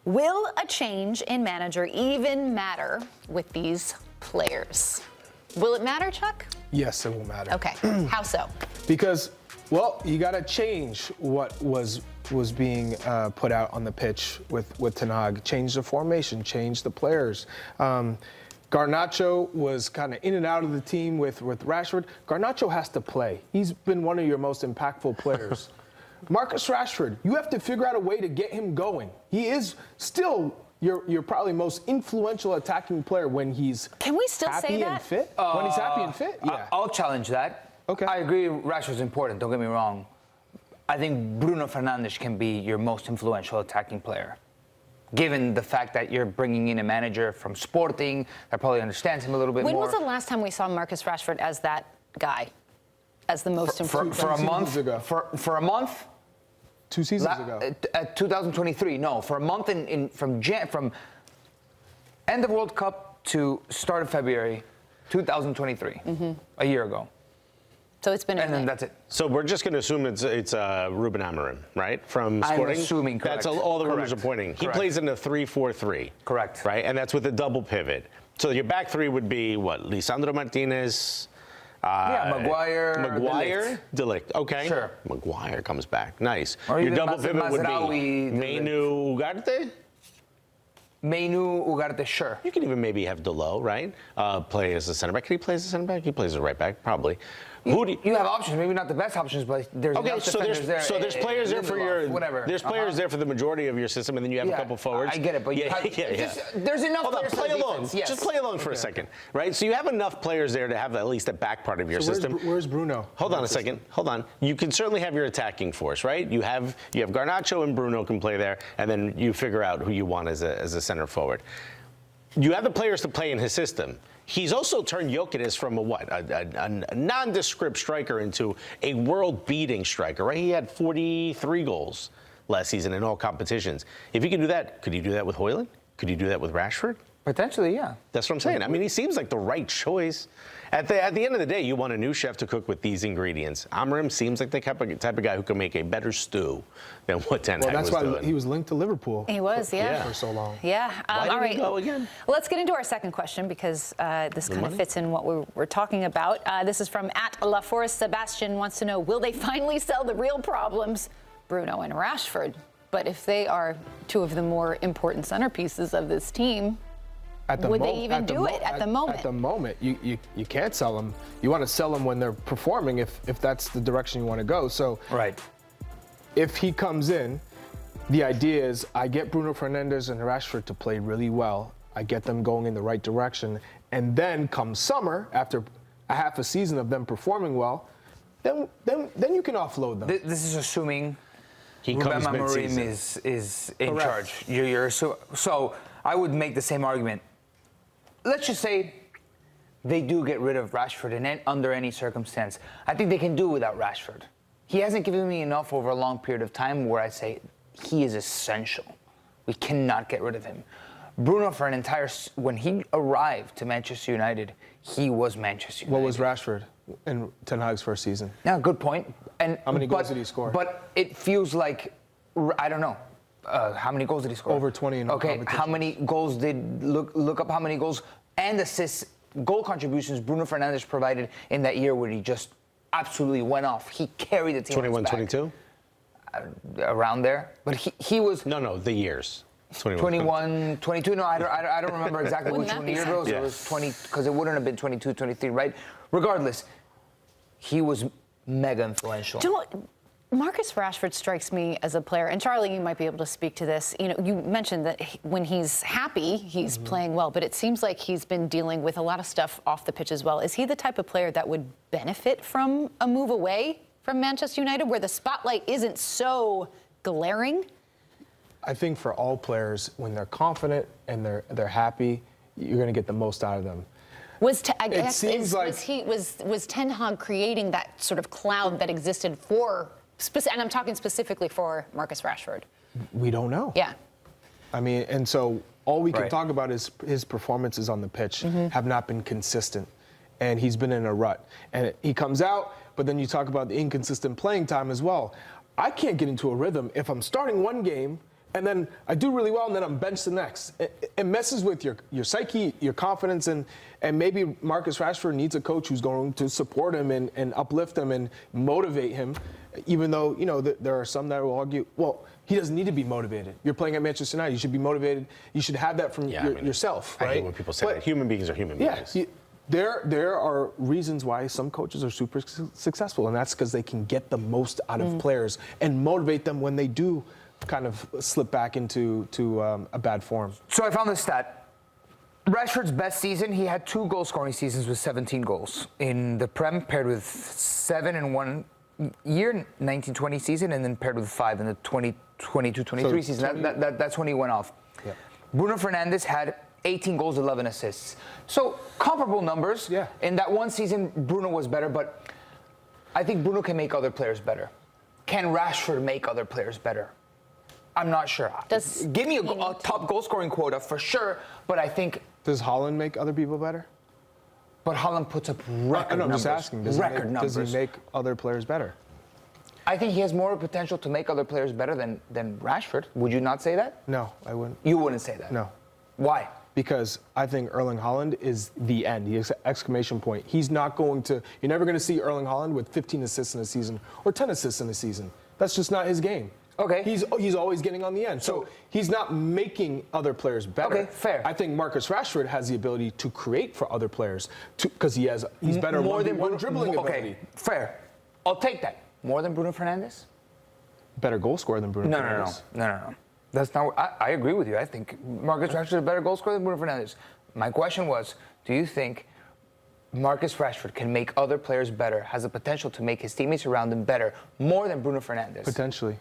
Will a change in manager even matter with these players? Will it matter, Chuck? Yes, it will matter. Okay. How so? Because, well, you got to change what was being put out on the pitch with Ten Hag. Change the formation, change the players. Garnacho was kind of in and out of the team with Rashford. Garnacho has to play. He's been one of your most impactful players. Marcus Rashford, you have to figure out a way to get him going. He is still your probably most influential attacking player when he's Can we still happy say that? and fit. When he's happy and fit, yeah. I'll challenge that. Okay. I agree Rashford's important, don't get me wrong. I think Bruno Fernandes can be your most influential attacking player, given the fact that you're bringing in a manager from Sporting that probably understands him a little bit more. When was the last time we saw Marcus Rashford as that guy, as the most important? For a month? For a month? 2 seasons ago. At 2023, no. For a month from end of World Cup to start of February 2023, a year ago. So it's been a And then minute. that's it. So we're just going to assume it's Ruben Amorim, right? From Sporting? I'm assuming, correct. That's all the rumors Correct. are pointing. He Correct. plays in a 3-4-3. Correct. Right? And that's with a double pivot. So your back three would be, what, Lisandro Martinez? Maguire. De Ligt. Okay. Sure. Maguire comes back. Nice. Or Your even double pivot would be Mazraoui, De Ligt. Mainu Ugarte? Mainu Ugarte, sure. You can even maybe have Delo, right? Play as a center back. Can he play as a center back? He plays as a right back, probably. You have options, maybe not the best options, but there's enough defenders there. So there's players there for your whatever. There's players there for the majority of your system, and then you have a couple forwards. I get it, but there's enough Hold on, players play for along. defense. Yes. Just play along for a second, right? So you have enough players there to have at least the back part of your system. Where's Bruno? Hold on a second. Hold on. You can certainly have your attacking force, right? You have Garnacho and Bruno can play there, and then you figure out who you want as a center forward. You have the players to play in his system. He's also turned Jokic from a nondescript striker into a world-beating striker, right? He had 43 goals last season in all competitions. If he could do that, could he do that with Højlund? Could he do that with Rashford? Potentially, yeah. That's what I'm saying. I mean, he seems like the right choice. At the end of the day, you want a new chef to cook with these ingredients. Amorim seems like the type of guy who can make a better stew than what Ten Hag was doing. Well, that's why he was linked to Liverpool. He was, yeah. For so long. Yeah. Why did all right. he go again? Let's get into our second question because this kind of fits in what we're talking about. This is from @LaForest. Sebastian wants to know, will they finally sell the real problems, Bruno and Rashford? But if they are two of the more important centerpieces of this team, would they even do it at the moment? At the moment, you can't sell them. You want to sell them when they're performing if that's the direction you want to go. So right. If he comes in, the idea is I get Bruno Fernandes and Rashford to play really well. I get them going in the right direction. And then come summer, after a half a season of them performing well, then you can offload them. This is assuming Ruben Amorim is in charge. So I would make the same argument. Let's just say they do get rid of Rashford under any circumstance. I think they can do without Rashford. He hasn't given me enough over a long period of time where I say he is essential. We cannot get rid of him. Bruno, for an entire when he arrived to Manchester United, he was Manchester United. What was Rashford in Ten Hag's first season? Yeah, good point. And how many goals did he score? But it feels like I don't know. How many goals did he score? Over 20 in all competitions. How many goals did look up how many goals and assists, goal contributions Bruno Fernandes provided in that year where he just absolutely went off. He carried the team. 21, 22? Around there. But he was No, the years. 21, 22. No, I don't remember exactly which one year it was. Yeah. It was 20 because it wouldn't have been 22, 23, right? Regardless, he was mega influential. Do you know what? Marcus Rashford strikes me as a player, and Charlie, you might be able to speak to this. You know, you mentioned that when he's happy, he's playing well, but it seems like he's been dealing with a lot of stuff off the pitch as well. Is he the type of player that would benefit from a move away from Manchester United, where the spotlight isn't so glaring? I think for all players, when they're confident and they're happy, you're going to get the most out of them. Was Ten Hag creating that sort of cloud that existed for? And I'm talking specifically for Marcus Rashford. We don't know. Yeah. I mean, and so all we can talk about is his performances on the pitch have not been consistent. And he's been in a rut. And he comes out, but then you talk about the inconsistent playing time as well. I can't get into a rhythm if I'm starting one game, and then I do really well, and then I'm benched the next. It messes with your psyche, your confidence, and maybe Marcus Rashford needs a coach who's going to support him and uplift him and motivate him, even though, you know, there are some that will argue, well, he doesn't need to be motivated. You're playing at Manchester United. You should be motivated. You should have that from yourself, right? I hate when people say that. Human beings are human beings. There are reasons why some coaches are super successful, and that's because they can get the most out of players and motivate them when they do kind of slip back into a bad form. So I found this stat. Rashford's best season, he had 2 goal-scoring seasons with 17 goals. In the Prem, paired with 7 in 1 year, 19-20 season, and then paired with 5 in the 2022-23 season. That's when he went off. Yeah. Bruno Fernandes had 18 goals, 11 assists. So comparable numbers. Yeah. In that one season, Bruno was better, but I think Bruno can make other players better. Can Rashford make other players better? I'm not sure. Give me a top goal-scoring quota for sure, but I think... Does Haaland make other people better? But Haaland puts up record numbers. I'm just asking. Does he make other players better? I think he has more potential to make other players better than Rashford. Would you not say that? No, I wouldn't. You wouldn't say that? No. Why? Because I think Erling Haaland is the end, the exclamation point. He's not going to, you're never going to see Erling Haaland with 15 assists in a season or 10 assists in a season. That's just not his game. Okay. He's always getting on the end. So he's not making other players better. Okay, fair. I think Marcus Rashford has the ability to create for other players because he's better more than one dribbling ability. Okay, fair. I'll take that. More than Bruno Fernandes? Better goal scorer than Bruno Fernandes. No. That's not. I agree with you. I think Marcus Rashford is a better goal scorer than Bruno Fernandes. My question was, do you think Marcus Rashford can make other players better, has the potential to make his teammates around him better, more than Bruno Fernandes? Potentially.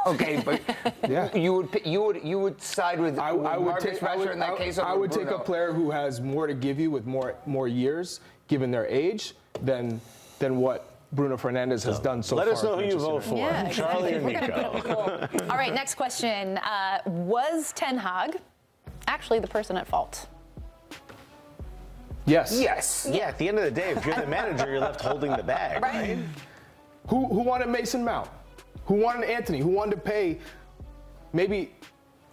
Okay, but yeah. you would side with Marcus Rashford in that case. I would take a player who has more to give you with more years, given their age, than what Bruno Fernandes has done so far. Let us know who you vote for, yeah, Charlie or We're Nico. gonna put up a poll. All right, next question. Was Ten Hag actually the person at fault? Yes. Yes. Yeah, at the end of the day, if you're the manager, you're left holding the bag, right? Who wanted Mason Mount? Who wanted Anthony? Who wanted to pay? Maybe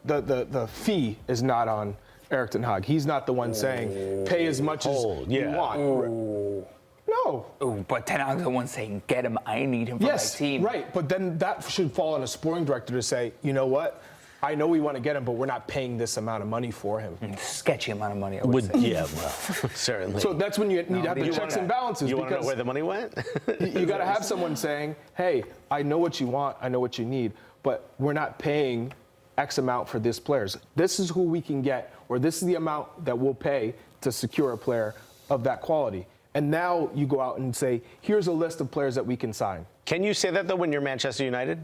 the fee is not on Erik Ten Hag. He's not the one saying pay as much as you want. No. Ooh, but Ten Hag's the one saying, get him, I need him for my team. Right, but then that should fall on a sporting director to say, you know what? I know we want to get him, but we're not paying this amount of money for him. Sketchy amount of money, I would say. Yeah, well, certainly. So that's when you need to have the checks and balances. You want to know where the money went? You got to have someone saying, hey, I know what you want, I know what you need, but we're not paying X amount for this players. This is who we can get, or this is the amount that we'll pay to secure a player of that quality. And now you go out and say, here's a list of players that we can sign. Can you say that, though, when you're Manchester United?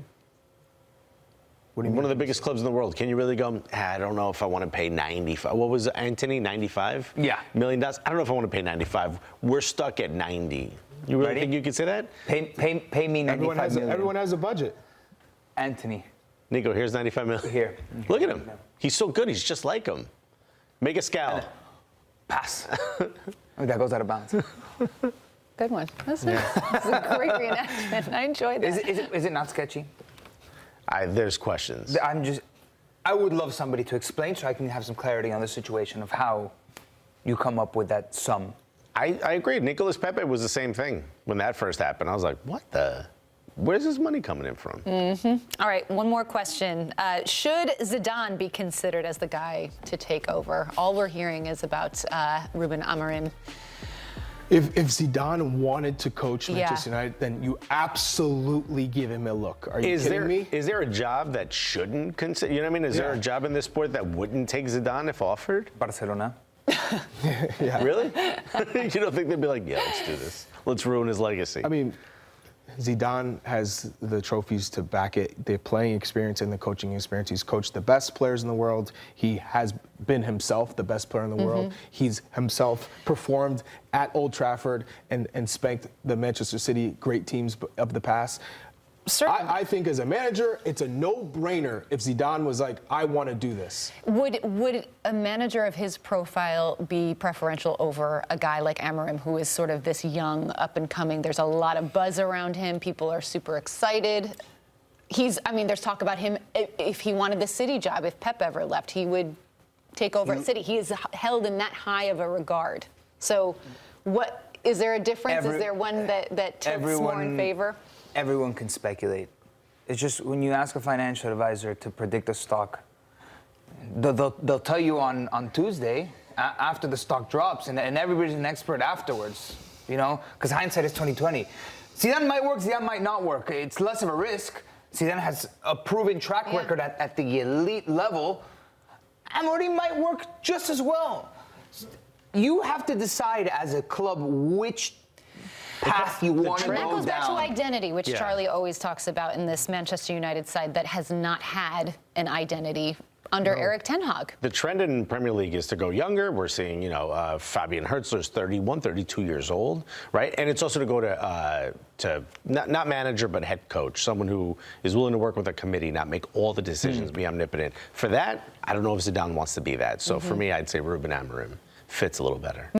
What do you mean? One of the biggest clubs in the world. Can you really go, I don't know if I want to pay 95. What was Anthony, 95? Yeah. $1 million? I don't know if I want to pay 95. We're stuck at 90. You really think you could say that? Pay me 95 million. Everyone has a budget. Anthony. Nico, here's 95 million. Here. Look at him. He's so good. He's just like him. Make a scowl. Pass. That goes out of bounds. Good one. That's a great reenactment. I enjoyed that. Is it not sketchy? There's questions. I would love somebody to explain so I can have some clarity on the situation of how you come up with that sum. I agree. Nicolas Pepe was the same thing when that first happened. I was like, what the? Where's this money coming in from? All right, one more question. Should Zidane be considered as the guy to take over? All we're hearing is about Ruben Amorim. If Zidane wanted to coach Manchester United, then you absolutely give him a look. Are you kidding me? Is there a job that shouldn't consider? You know what I mean? Is there a job in this sport that wouldn't take Zidane if offered? Barcelona. Yeah. Really? You don't think they'd be like, yeah, let's do this. Let's ruin his legacy. I mean, Zidane has the trophies to back it. The playing experience and the coaching experience. He's coached the best players in the world. He has been himself the best player in the world. He's himself performed at Old Trafford and spanked the Manchester City great teams of the past. I think as a manager, it's a no-brainer if Zidane was like, I want to do this. Would a manager of his profile be preferential over a guy like Amorim, who is sort of this young, up-and-coming? There's a lot of buzz around him. People are super excited. I mean, there's talk about him, if he wanted the City job, if Pep ever left, he would take over at City. He is held in that high of a regard. So is there a difference? Is there one that tilts more in favor? Everyone can speculate. It's just when you ask a financial advisor to predict a stock, they'll tell you on Tuesday after the stock drops, and everybody's an expert afterwards, you know, because hindsight is 20/20. Zidane might work, Zidane might not work. It's less of a risk. Zidane has a proven track record at the elite level. Amorim might work just as well. You have to decide as a club which path you want to go down. That goes back to identity, which Charlie always talks about in this Manchester United side that has not had an identity under Erik Ten Hag. The trend in Premier League is to go younger. We're seeing, Fabian Hurtzler's 31, 32 years old, right? And it's also to go to not manager, but head coach, someone who is willing to work with a committee, not make all the decisions, be omnipotent. For that, I don't know if Zidane wants to be that. So for me, I'd say Ruben Amorim fits a little better.